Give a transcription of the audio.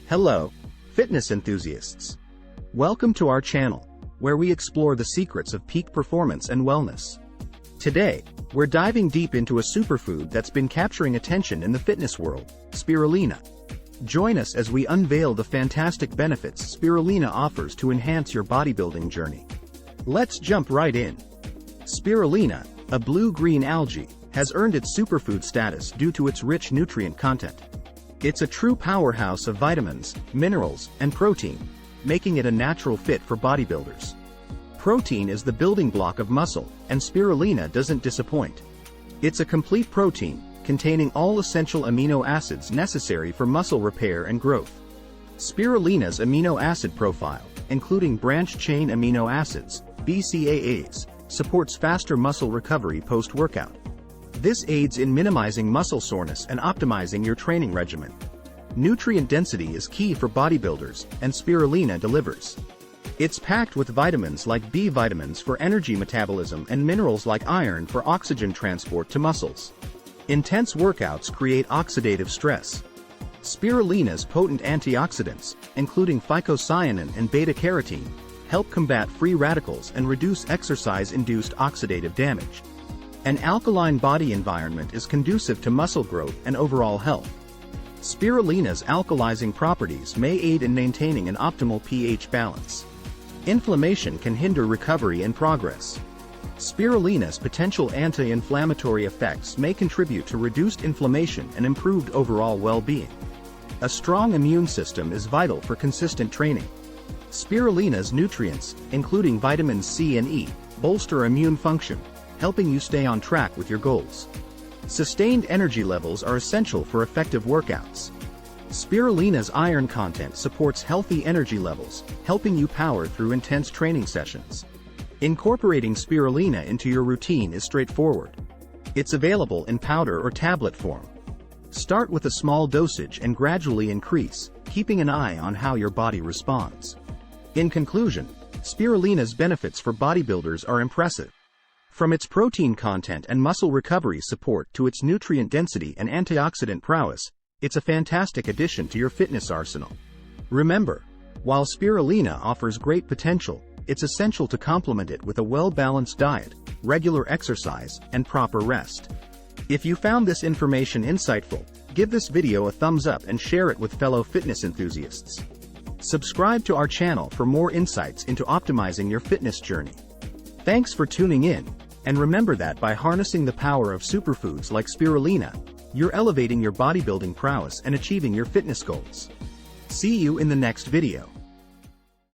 Hello, fitness enthusiasts. Welcome to our channel, where we explore the secrets of peak performance and wellness. Today, we're diving deep into a superfood that's been capturing attention in the fitness world, spirulina. Join us as we unveil the fantastic benefits spirulina offers to enhance your bodybuilding journey. Let's jump right in. Spirulina, a blue-green algae, has earned its superfood status due to its rich nutrient content. It's a true powerhouse of vitamins, minerals, and protein, making it a natural fit for bodybuilders. Protein is the building block of muscle, and spirulina doesn't disappoint. It's a complete protein, containing all essential amino acids necessary for muscle repair and growth. Spirulina's amino acid profile, including branched-chain amino acids, BCAAs, supports faster muscle recovery post-workout. This aids in minimizing muscle soreness and optimizing your training regimen. Nutrient density is key for bodybuilders, and spirulina delivers. It's packed with vitamins like B vitamins for energy metabolism and minerals like iron for oxygen transport to muscles. Intense workouts create oxidative stress. Spirulina's potent antioxidants, including phycocyanin and beta-carotene, help combat free radicals and reduce exercise-induced oxidative damage. An alkaline body environment is conducive to muscle growth and overall health. Spirulina's alkalizing properties may aid in maintaining an optimal pH balance. Inflammation can hinder recovery and progress. Spirulina's potential anti-inflammatory effects may contribute to reduced inflammation and improved overall well-being. A strong immune system is vital for consistent training. Spirulina's nutrients, including vitamins C and E, bolster immune function, helping you stay on track with your goals. Sustained energy levels are essential for effective workouts. Spirulina's iron content supports healthy energy levels, helping you power through intense training sessions. Incorporating spirulina into your routine is straightforward. It's available in powder or tablet form. Start with a small dosage and gradually increase, keeping an eye on how your body responds. In conclusion, spirulina's benefits for bodybuilders are impressive. From its protein content and muscle recovery support to its nutrient density and antioxidant prowess, it's a fantastic addition to your fitness arsenal. Remember, while spirulina offers great potential, it's essential to complement it with a well-balanced diet, regular exercise, and proper rest. If you found this information insightful, give this video a thumbs up and share it with fellow fitness enthusiasts. Subscribe to our channel for more insights into optimizing your fitness journey. Thanks for tuning in. And remember that by harnessing the power of superfoods like spirulina, you're elevating your bodybuilding prowess and achieving your fitness goals. See you in the next video.